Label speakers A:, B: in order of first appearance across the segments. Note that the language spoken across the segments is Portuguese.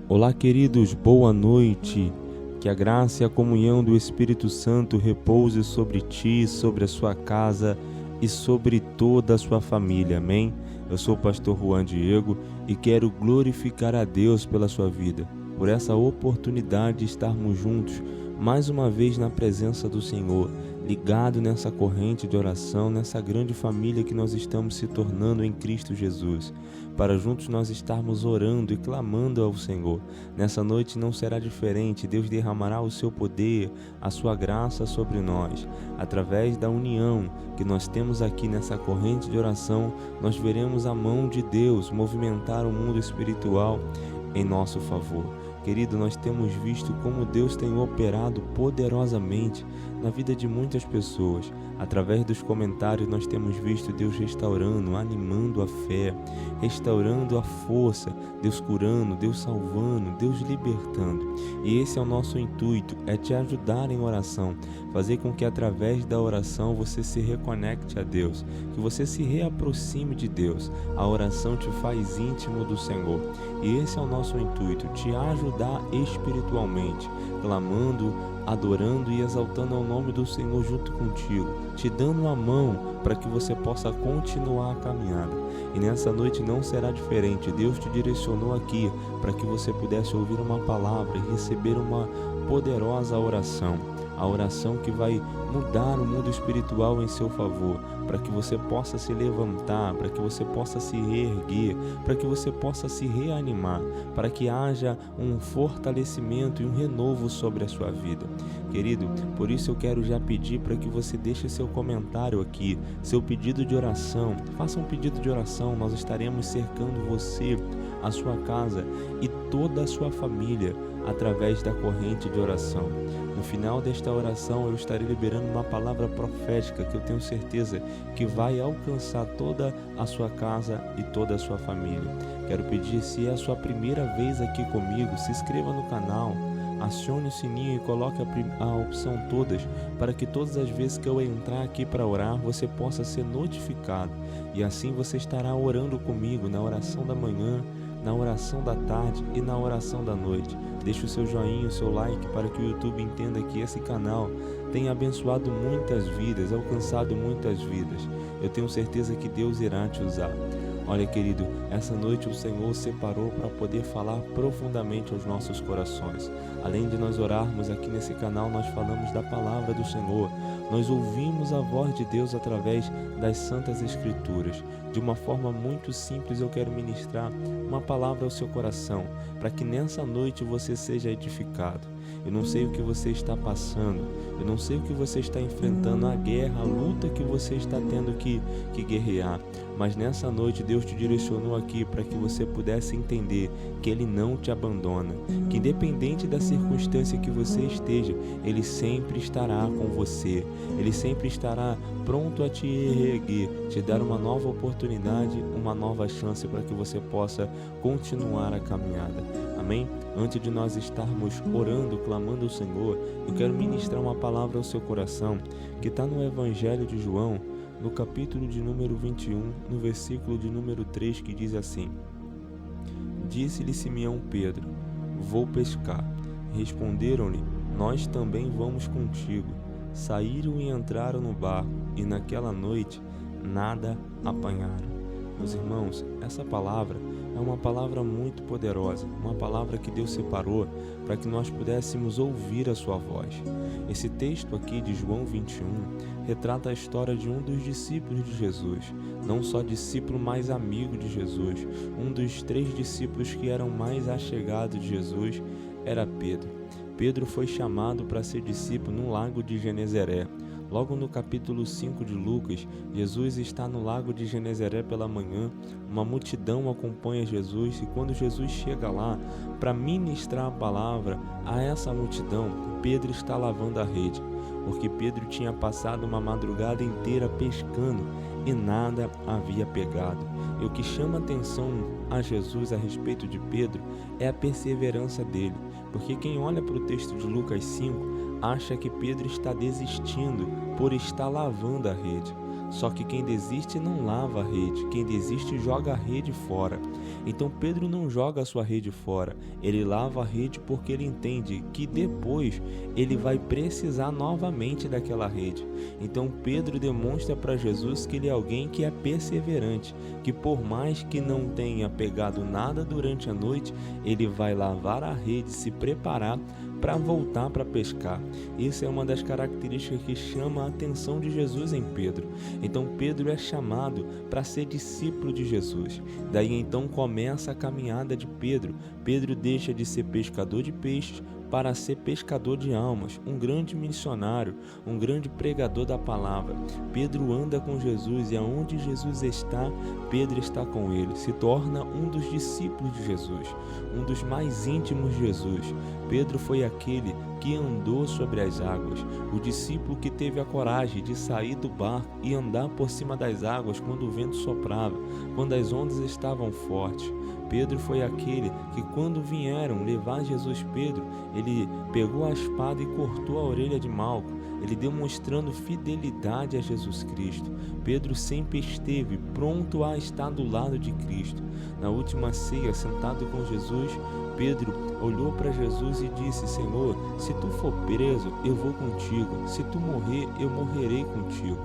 A: Olá, queridos, boa noite. Que a graça e a comunhão do Espírito Santo repouse sobre ti, sobre a sua casa e sobre toda a sua família. Amém? Eu sou o pastor Juan Diego e quero glorificar a Deus pela sua vida, por essa oportunidade de estarmos juntos mais uma vez na presença do Senhor, ligado nessa corrente de oração, nessa grande família que nós estamos se tornando em Cristo Jesus, para juntos nós estarmos orando e clamando ao Senhor. Nessa noite não será diferente. Deus derramará o seu poder, a sua graça sobre nós. Através da união que nós temos aqui nessa corrente de oração, nós veremos a mão de Deus movimentar o mundo espiritual em nosso favor. Querido, nós temos visto como Deus tem operado poderosamente na vida de muitas pessoas. Através dos comentários nós temos visto Deus restaurando, animando a fé, restaurando a força, Deus curando, Deus salvando, Deus libertando. E esse é o nosso intuito, é te ajudar em oração, fazer com que através da oração você se reconecte a Deus, que você se reaproxime de Deus. A oração te faz íntimo do Senhor. E esse é o nosso intuito, te ajudar espiritualmente, clamando, adorando e exaltando ao nome do Senhor junto contigo, te dando a mão para que você possa continuar a caminhada. E nessa noite não será diferente. Deus te direcionou aqui para que você pudesse ouvir uma palavra e receber uma poderosa oração, a oração que vai mudar o mundo espiritual em seu favor, para que você possa se levantar, para que você possa se reerguer, para que você possa se reanimar, para que haja um fortalecimento e um renovo sobre a sua vida. Querido, por isso eu quero já pedir para que você deixe seu comentário aqui, seu pedido de oração. Faça um pedido de oração, nós estaremos cercando você, a sua casa e toda a sua família através da corrente de oração. No final desta oração eu estarei liberando uma palavra profética que eu tenho certeza que vai alcançar toda a sua casa e toda a sua família. Quero pedir, se é a sua primeira vez aqui comigo, se inscreva no canal, acione o sininho e coloque a opção todas, para que todas as vezes que eu entrar aqui para orar, você possa ser notificado. E assim você estará orando comigo na oração da manhã, na oração da tarde e na oração da noite. Deixe o seu joinha, o seu like, para que o YouTube entenda que esse canal tem abençoado muitas vidas, alcançado muitas vidas. Eu tenho certeza que Deus irá te usar. Olha, querido, essa noite o Senhor separou para poder falar profundamente aos nossos corações. Além de nós orarmos aqui nesse canal, nós falamos da palavra do Senhor. Nós ouvimos a voz de Deus através das Santas Escrituras. De uma forma muito simples eu quero ministrar uma palavra ao seu coração, para que nessa noite você seja edificado. Eu não sei o que você está passando, eu não sei o que você está enfrentando, a guerra, a luta que você está tendo que guerrear, mas nessa noite Deus te direcionou aqui para que você pudesse entender que Ele não te abandona, que independente da circunstância que você esteja, Ele sempre estará com você, Ele sempre estará pronto a te reerguer, te dar uma nova oportunidade, uma nova chance para que você possa continuar a caminhada. Amém? Antes de nós estarmos orando, clamando ao Senhor, eu quero ministrar uma palavra ao seu coração, que está no Evangelho de João, no capítulo de número 21, no versículo de número 3, que diz assim: Disse-lhe Simão Pedro: Vou pescar. Responderam-lhe: Nós também vamos contigo. Saíram e entraram no barco, e naquela noite nada apanharam. Meus irmãos, essa palavra é uma palavra muito poderosa, uma palavra que Deus separou para que nós pudéssemos ouvir a sua voz. Esse texto aqui de João 21 retrata a história de um dos discípulos de Jesus, não só discípulo, mas amigo de Jesus. Um dos 3 discípulos que eram mais achegados de Jesus era Pedro. Pedro foi chamado para ser discípulo no lago de Genezaré. Logo no capítulo 5 de Lucas, Jesus está no lago de Genezaré pela manhã, uma multidão acompanha Jesus, e quando Jesus chega lá para ministrar a palavra a essa multidão, Pedro está lavando a rede, porque Pedro tinha passado uma madrugada inteira pescando e nada havia pegado. E o que chama atenção a Jesus a respeito de Pedro é a perseverança dele, porque quem olha para o texto de Lucas 5 acha que Pedro está desistindo por estar lavando a rede. Só que quem desiste não lava a rede, quem desiste joga a rede fora. Então Pedro não joga a sua rede fora, ele lava a rede porque ele entende que depois ele vai precisar novamente daquela rede. Então Pedro demonstra para Jesus que ele é alguém que é perseverante, que por mais que não tenha pegado nada durante a noite, ele vai lavar a rede, se preparar para voltar para pescar. Essa é uma das características que chama a atenção de Jesus em Pedro. Então Pedro é chamado para ser discípulo de Jesus. Daí então começa a caminhada de Pedro. Pedro deixa de ser pescador de peixes para ser pescador de almas, um grande missionário, um grande pregador da palavra. Pedro anda com Jesus e aonde Jesus está, Pedro está com ele. Se torna um dos discípulos de Jesus, um dos mais íntimos de Jesus. Pedro foi aquele que andou sobre as águas, o discípulo que teve a coragem de sair do barco e andar por cima das águas quando o vento soprava, quando as ondas estavam fortes. Pedro foi aquele que, quando vieram levar Jesus, ele pegou a espada e cortou a orelha de Malco, ele demonstrando fidelidade a Jesus Cristo. Pedro sempre esteve pronto a estar do lado de Cristo. Na última ceia, sentado com Jesus, Pedro olhou para Jesus e disse: Senhor, se tu for preso, eu vou contigo. Se tu morrer, eu morrerei contigo.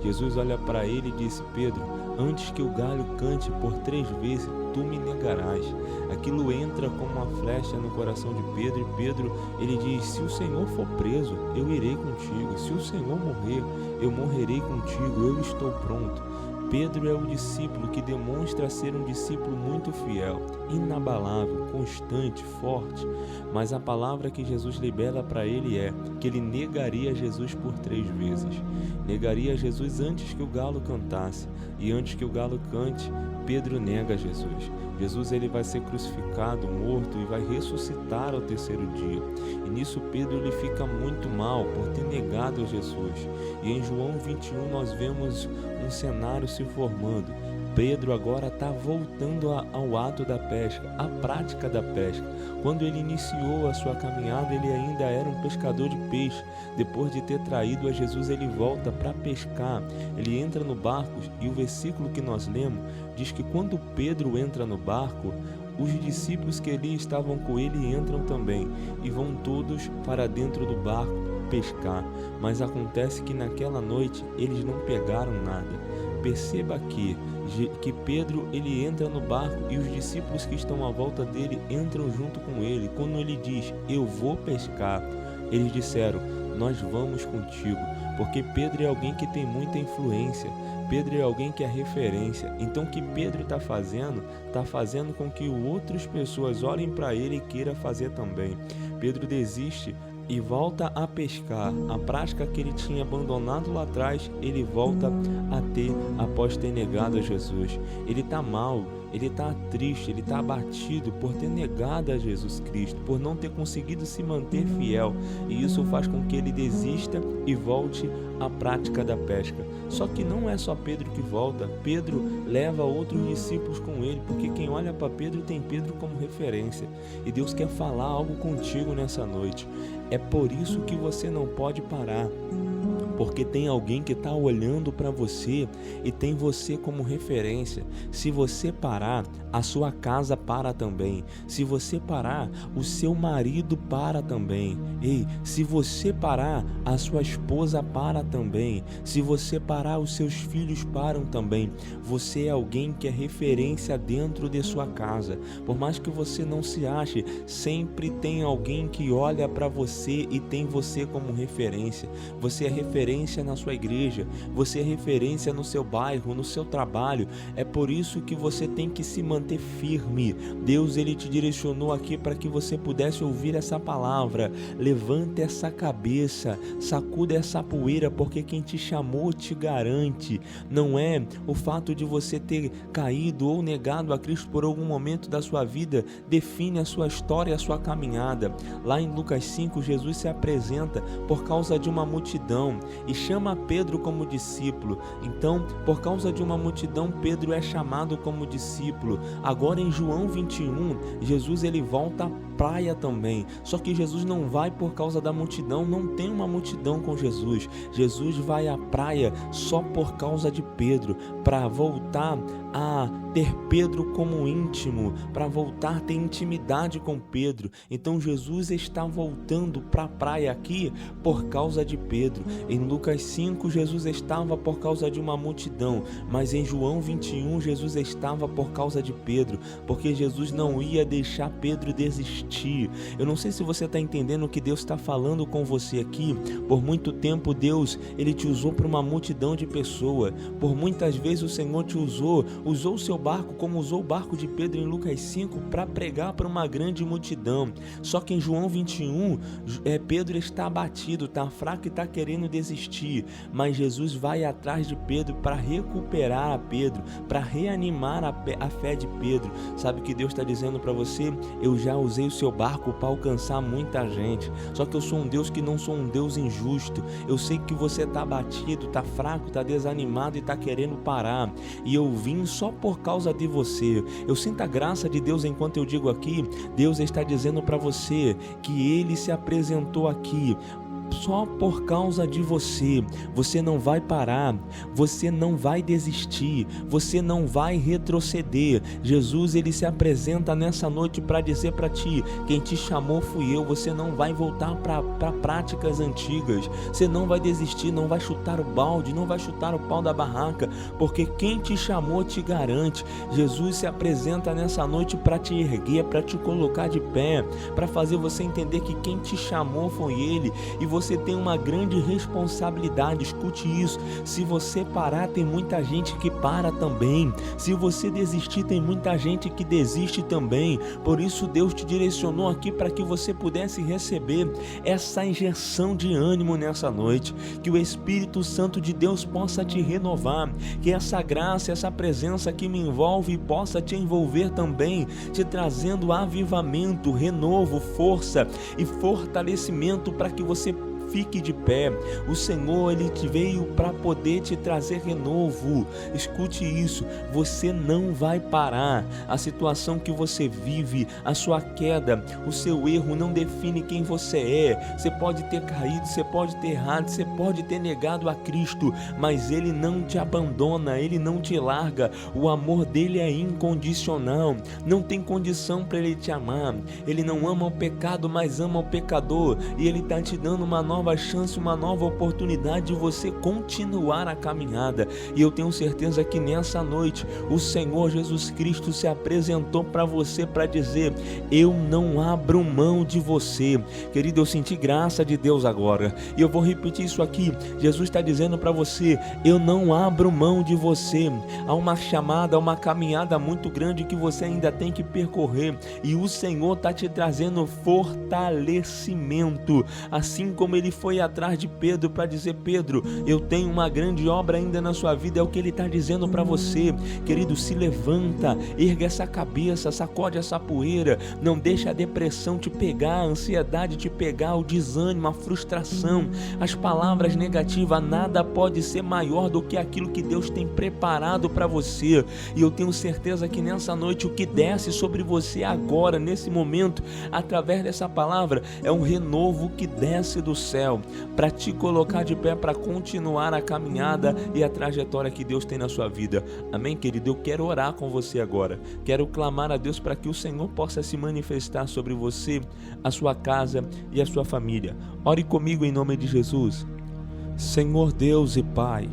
A: Jesus olha para ele e disse: Pedro, antes que o galho cante por 3 vezes, tu me negarás. Aquilo entra como uma flecha no coração de Pedro, e Pedro, ele diz: se o Senhor for preso, eu irei contigo. Se o Senhor morrer, eu morrerei contigo. Eu estou pronto. Pedro é o discípulo que demonstra ser um discípulo muito fiel, inabalável, constante, forte. Mas a palavra que Jesus libera para ele é que ele negaria Jesus por 3 vezes. Negaria Jesus antes que o galo cantasse. E antes que o galo cante, Pedro nega Jesus. Jesus ele vai ser crucificado, morto e vai ressuscitar ao 3º dia. E nisso Pedro ele fica muito mal por ter negado a Jesus. E em João 21 nós vemos um cenário se formando. Pedro agora está voltando ao ato da pesca, à prática da pesca. Quando ele iniciou a sua caminhada, ele ainda era um pescador de peixe. Depois de ter traído a Jesus, ele volta para pescar. Ele entra no barco e o versículo que nós lemos diz que quando Pedro entra no barco, os discípulos que ali estavam com ele entram também e vão todos para dentro do barco pescar. Mas acontece que naquela noite eles não pegaram nada. Perceba aqui que Pedro ele entra no barco e os discípulos que estão à volta dele entram junto com ele. Quando ele diz: eu vou pescar, eles disseram: nós vamos contigo. Porque Pedro é alguém que tem muita influência, Pedro é alguém que é referência. Então o que Pedro está fazendo com que outras pessoas olhem para ele e queiram fazer também. Pedro desiste e volta a pescar. A prática que ele tinha abandonado lá atrás, ele volta a ter após ter negado a Jesus. Ele está mal, ele está triste, ele está abatido por ter negado a Jesus Cristo, por não ter conseguido se manter fiel. E isso faz com que ele desista e volte à prática da pesca. Só que não é só Pedro que volta. Pedro leva outros discípulos com ele, porque quem olha para Pedro tem Pedro como referência. E Deus quer falar algo contigo nessa noite. É por isso que você não pode parar. Porque tem alguém que está olhando para você e tem você como referência. Se você parar, a sua casa para também. Se você parar, o seu marido para também. Ei, se você parar, a sua esposa para também. Se você parar, os seus filhos param também. Você é alguém que é referência dentro de sua casa. Por mais que você não se ache, sempre tem alguém que olha para você e tem você como referência. Você é referência na sua igreja, você é referência no seu bairro, no seu trabalho. É por isso que você tem que se manter firme. Deus ele te direcionou aqui para que você pudesse ouvir essa palavra. Levante essa cabeça, sacuda essa poeira, porque quem te chamou te garante. Não é o fato de você ter caído ou negado a Cristo por algum momento da sua vida define a sua história e a sua caminhada. Lá em Lucas 5, Jesus se apresenta por causa de uma multidão. e chama Pedro como discípulo. Então, por causa de uma multidão, Pedro é chamado como discípulo. Agora em João 21, Jesus ele volta à praia também, só que Jesus não vai por causa da multidão, não tem uma multidão com Jesus. Jesus vai à praia só por causa de Pedro, para voltar a ter Pedro como íntimo, para voltar a ter intimidade com Pedro. Então Jesus está voltando para a praia aqui por causa de Pedro. Em Lucas 5, Jesus estava por causa de uma multidão, mas em João 21, Jesus estava por causa de Pedro, porque Jesus não ia deixar Pedro desistir. Eu não sei se você está entendendo o que Deus está falando com você aqui. Por muito tempo Deus, ele te usou para uma multidão de pessoas. Por muitas vezes o Senhor te usou o seu barco, como usou o barco de Pedro em Lucas 5, para pregar para uma grande multidão. Só que em João 21, Pedro está abatido, está fraco e está querendo desistir, mas Jesus vai atrás de Pedro para recuperar a Pedro, para reanimar a fé de Pedro. Sabe o que Deus está dizendo para você? Eu já usei o seu barco para alcançar muita gente, só que eu sou um Deus que não sou um Deus injusto. Eu sei que você está abatido, está fraco, está desanimado e está querendo parar, e eu vim só por causa de você. Eu sinto a graça de Deus enquanto eu digo aqui. Deus está dizendo para você que Ele se apresentou aqui só por causa de você. Você não vai parar, você não vai desistir, você não vai retroceder. Jesus ele se apresenta nessa noite para dizer para ti: quem te chamou fui eu. Você não vai voltar para práticas antigas, você não vai desistir, não vai chutar o balde, não vai chutar o pau da barraca, porque quem te chamou te garante. Jesus se apresenta nessa noite para te erguer, para te colocar de pé, para fazer você entender que quem te chamou foi Ele, e você tem uma grande responsabilidade. Escute isso: se você parar, tem muita gente que para também. Se você desistir, tem muita gente que desiste também. Por isso Deus te direcionou aqui para que você pudesse receber essa injeção de ânimo nessa noite, que o Espírito Santo de Deus possa te renovar, que essa graça, essa presença que me envolve possa te envolver também, te trazendo avivamento, renovo, força e fortalecimento para que você fique de pé. O Senhor ele te veio para poder te trazer renovo. Escute isso: você não vai parar. A situação que você vive, a sua queda, o seu erro não define quem você é. Você pode ter caído, você pode ter errado, você pode ter negado a Cristo, mas Ele não te abandona, Ele não te larga. O amor dele é incondicional, não tem condição para Ele te amar. Ele não ama o pecado, mas ama o pecador, e Ele está te dando uma nova chance, uma nova oportunidade de você continuar a caminhada. E eu tenho certeza que nessa noite o Senhor Jesus Cristo se apresentou para você para dizer: eu não abro mão de você. Querido, eu senti graça de Deus agora, e eu vou repetir isso aqui. Jesus está dizendo para você: eu não abro mão de você. Há uma chamada, uma caminhada muito grande que você ainda tem que percorrer, e o Senhor está te trazendo fortalecimento, assim como Ele foi atrás de Pedro para dizer: Pedro, eu tenho uma grande obra ainda na sua vida. É o que Ele está dizendo para você. Querido, se levanta, erga essa cabeça, sacode essa poeira, não deixa a depressão te pegar, a ansiedade te pegar, o desânimo, a frustração, as palavras negativas. Nada pode ser maior do que aquilo que Deus tem preparado para você, e eu tenho certeza que nessa noite o que desce sobre você agora, nesse momento, através dessa palavra, é um renovo que desce do céu para te colocar de pé, para continuar a caminhada e a trajetória que Deus tem na sua vida. Amém, querido? Eu quero orar com você agora. Quero clamar a Deus para que o Senhor possa se manifestar sobre você, a sua casa e a sua família. Ore comigo em nome de Jesus. Senhor Deus e Pai,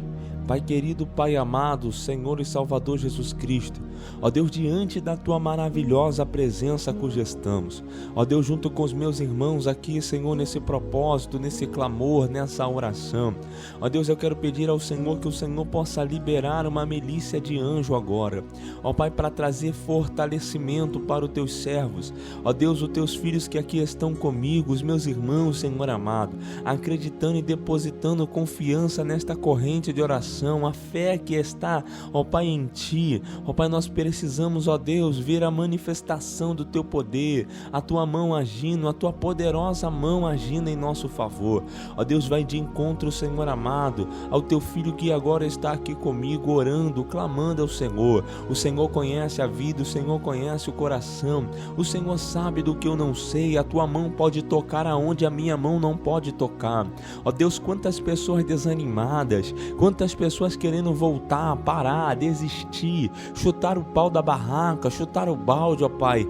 A: Pai querido, Pai amado, Senhor e Salvador Jesus Cristo, ó Deus, diante da Tua maravilhosa presença cuja estamos, ó Deus, junto com os meus irmãos aqui, Senhor, nesse propósito, nesse clamor, nessa oração, ó Deus, eu quero pedir ao Senhor que o Senhor possa liberar uma milícia de anjo agora, ó Pai, para trazer fortalecimento para os Teus servos, ó Deus, os Teus filhos que aqui estão comigo, os meus irmãos, Senhor amado, acreditando e depositando confiança nesta corrente de oração, coração, a fé que está, ó Pai, em Ti. Ó Pai, nós precisamos, ó Deus, ver a manifestação do Teu poder, a Tua mão agindo, a Tua poderosa mão agindo em nosso favor. Ó Deus, vai de encontro, Senhor amado, ao Teu Filho que agora está aqui comigo, orando, clamando ao Senhor. O Senhor conhece a vida, o Senhor conhece o coração, o Senhor sabe do que eu não sei, a Tua mão pode tocar aonde a minha mão não pode tocar. Ó Deus, quantas pessoas desanimadas, quantas pessoas querendo voltar, parar, desistir, chutar o pau da barraca, chutar o balde, ó Pai,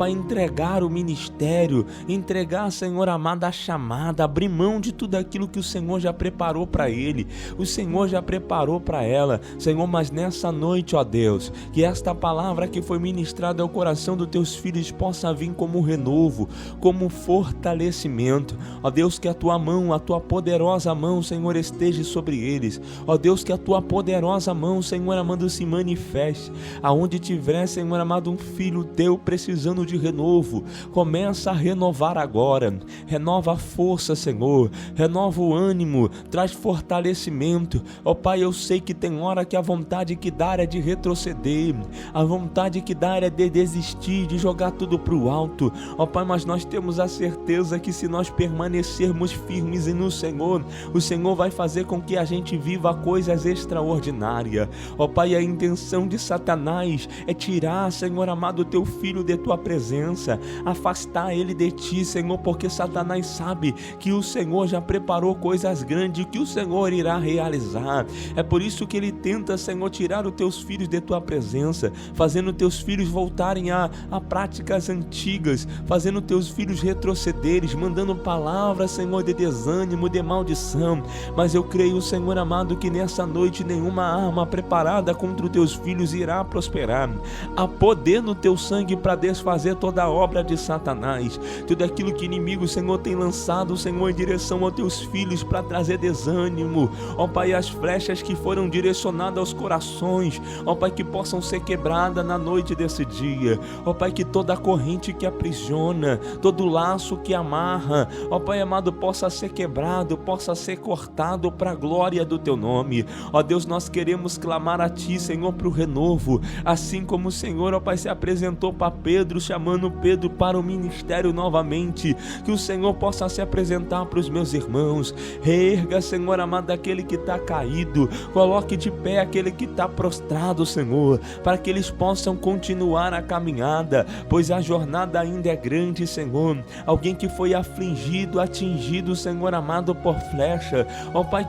A: entregar o ministério, entregar, Senhor amado, a chamada, abrir mão de tudo aquilo que o Senhor já preparou para ele, o Senhor já preparou para ela, Senhor, mas nessa noite, ó Deus, que esta palavra que foi ministrada ao coração dos Teus filhos possa vir como renovo, como fortalecimento, ó Deus, que a Tua mão, a Tua poderosa mão, Senhor, esteja sobre eles, ó Deus, que a Tua poderosa mão, Senhor amado, se manifeste, aonde tiver, Senhor amado, um filho Teu precisando de renovo, começa a renovar agora, renova a força, Senhor, renova o ânimo, traz fortalecimento, ó Pai, eu sei que tem hora que a vontade que dá é de retroceder, a vontade que dá é de desistir, de jogar tudo pro alto, ó Pai, mas nós temos a certeza que se nós permanecermos firmes no Senhor, o Senhor vai fazer com que a gente viva coisas extraordinárias, ó Pai, a intenção de Satanás é tirar, Senhor amado, Teu Filho de Tua presença, afastar ele de Ti, Senhor, porque Satanás sabe que o Senhor já preparou coisas grandes, que o Senhor irá realizar, é por isso que ele tenta, Senhor, tirar os Teus filhos de Tua presença, fazendo Teus filhos voltarem a práticas antigas, fazendo Teus filhos retrocederem, mandando palavras, Senhor, de desânimo, de maldição, mas eu creio, Senhor amado, que nessa noite nenhuma arma preparada contra os Teus filhos irá prosperar, há poder no Teu sangue para desfazer toda a obra de Satanás, tudo aquilo que o inimigo, Senhor, tem lançado, Senhor, em direção aos Teus filhos para trazer desânimo, ó Pai, as flechas que foram direcionadas aos corações, ó Pai, que possam ser quebradas na noite desse dia, ó Pai, que toda a corrente que aprisiona, todo laço que amarra, ó Pai amado, possa ser quebrado, possa ser cortado para a glória do Teu nome, ó Deus, nós queremos clamar a Ti, Senhor, para o renovo, assim como o Senhor, ó Pai, se apresentou para Pedro, chamando Pedro para o ministério novamente, que o Senhor possa se apresentar para os meus irmãos, reerga, Senhor amado, aquele que está caído, coloque de pé aquele que está prostrado, Senhor, para que eles possam continuar a caminhada, pois a jornada ainda é grande, Senhor, alguém que foi afligido, atingido, Senhor amado, por flecha, ó Pai,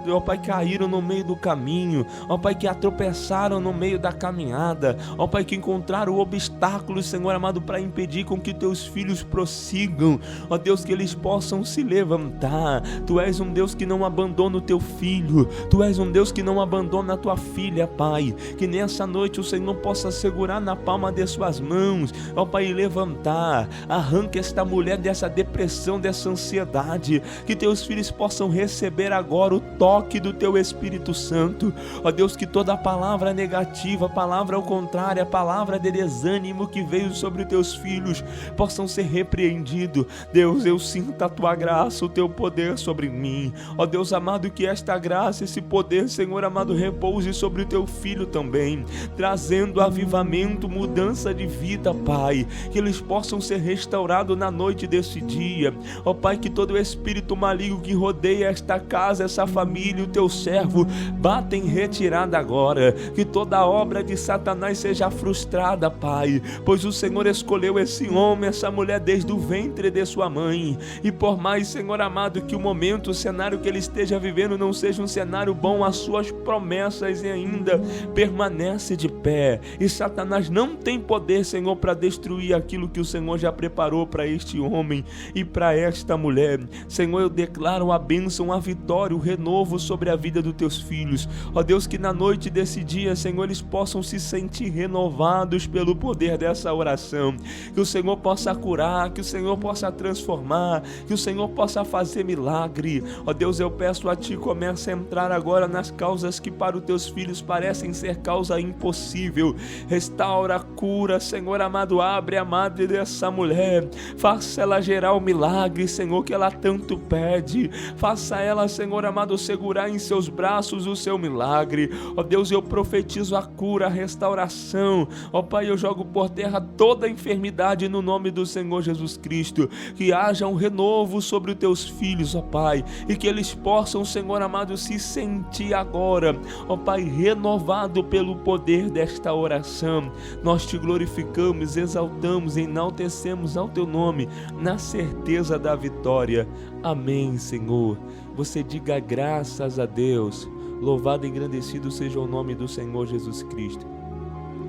A: ó Pai, caíram no meio do caminho, ó Pai, que tropeçaram no meio da caminhada, ó Pai, que encontraram obstáculos, Senhor amado, para impedir com que Teus filhos prossigam, ó Deus, que eles possam se levantar. Tu és um Deus que não abandona o Teu filho, Tu és um Deus que não abandona a Tua filha, Pai, que nessa noite o Senhor possa segurar na palma de Suas mãos, ó Pai, e levantar, arranca esta mulher dessa depressão, dessa ansiedade, que Teus filhos possam receber agora o toque do Teu Espírito Santo, ó Deus, que toda palavra negativa, palavra ao contrário, a palavra de desânimo que veio sobre os Teus filhos, possam ser repreendidos. Deus, eu sinto a Tua graça, o Teu poder sobre mim, ó Deus amado, que esta graça, esse poder, Senhor amado, repouse sobre o Teu filho também, trazendo avivamento, mudança de vida, Pai, que eles possam ser restaurados na noite desse dia, ó Pai, que todo o espírito maligno que rodeia esta casa, essa família, o Teu servo, bata em retirada agora, que toda obra de Satanás seja frustrada, Pai, pois o Senhor escolheu esse homem, essa mulher desde o ventre de sua mãe, e por mais, Senhor amado, que o momento, o cenário que ele esteja vivendo não seja um cenário bom, as Suas promessas ainda permanece de pé, e Satanás não tem poder, Senhor, para destruir aquilo que o Senhor já preparou para este homem e para esta mulher. Senhor, eu declaro a bênção, a vitória, o renovo sobre a vida dos Teus filhos, ó Deus, que na noite desse dia, Senhor, eles possam se sentir renovados pelo poder dessa oração, que o Senhor possa curar, que o Senhor possa transformar, que o Senhor possa fazer milagre, ó Deus, eu peço a Ti, comece a entrar agora nas causas que para os Teus filhos parecem ser causa impossível, possível. Restaura, cura, Senhor amado, abre a madre dessa mulher, faça ela gerar o milagre, Senhor, que ela tanto pede. Faça ela, Senhor amado, segurar em seus braços o seu milagre. Ó Deus, eu profetizo a cura, a restauração. Ó Pai, eu jogo por terra toda a enfermidade no nome do Senhor Jesus Cristo. Que haja um renovo sobre os teus filhos, ó Pai, e que eles possam, Senhor amado, se sentir agora, ó Pai, renovado pelo poder desta oração. Nós te glorificamos, exaltamos, enaltecemos ao teu nome, na certeza da vitória. Amém, Senhor. Você diga graças a Deus. Louvado e engrandecido seja o nome do Senhor Jesus Cristo.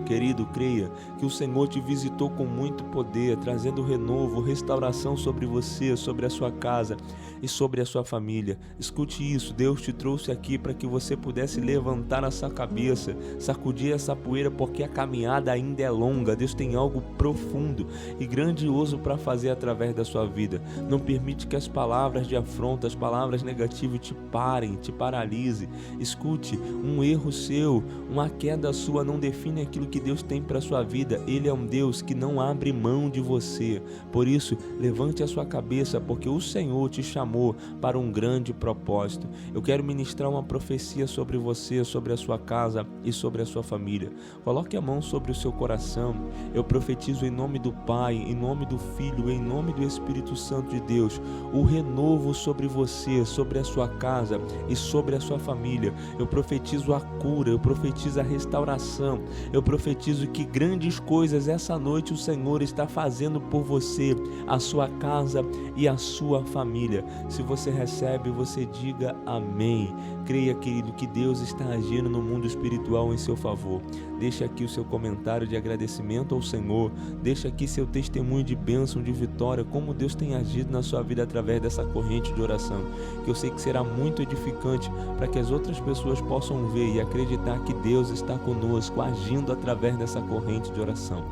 A: Querido, creia que o Senhor te visitou com muito poder, trazendo renovo, restauração sobre você, sobre a sua casa e sobre a sua família. Escute isso, Deus te trouxe aqui para que você pudesse levantar essa cabeça, sacudir essa poeira, porque a caminhada ainda é longa. Deus tem algo profundo e grandioso para fazer através da sua vida. Não permite que as palavras de afronta, as palavras negativas te parem, te paralise. Escute, um erro seu, uma queda sua não define aquilo que Deus tem para sua vida. Ele é um Deus que não abre mão de você. Por isso, levante a sua cabeça, porque o Senhor te chamou para um grande propósito. Eu quero ministrar uma profecia sobre você, sobre a sua casa e sobre a sua família. Coloque a mão sobre o seu coração. Eu profetizo em nome do Pai, em nome do Filho, em nome do Espírito Santo de Deus, o renovo sobre você, sobre a sua casa e sobre a sua família. Eu profetizo a cura, eu profetizo a restauração, eu profetizo que grandes coisas essa noite o Senhor está fazendo por você, a sua casa e a sua família. Se você recebe, você diga amém. Creia, querido, que Deus está agindo no mundo espiritual em seu favor. Deixa aqui o seu comentário de agradecimento ao Senhor. Deixa aqui seu testemunho de bênção, de vitória, como Deus tem agido na sua vida através dessa corrente de oração, que eu sei que será muito edificante para que as outras pessoas possam ver e acreditar que Deus está conosco, agindo através dessa corrente de oração.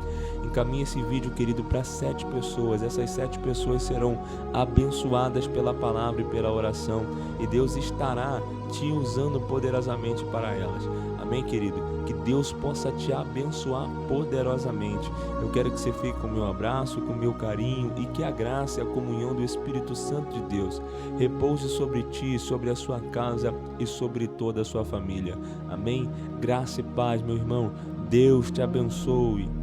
A: Encaminhe esse vídeo, querido, para 7 pessoas. Essas 7 pessoas serão abençoadas pela palavra e pela oração, e Deus estará te usando poderosamente para elas. Amém, querido? Que Deus possa te abençoar poderosamente. Eu quero que você fique com o meu abraço, com o meu carinho, e que a graça e a comunhão do Espírito Santo de Deus repouse sobre ti, sobre a sua casa e sobre toda a sua família. Amém? Graça e paz, meu irmão. Deus te abençoe.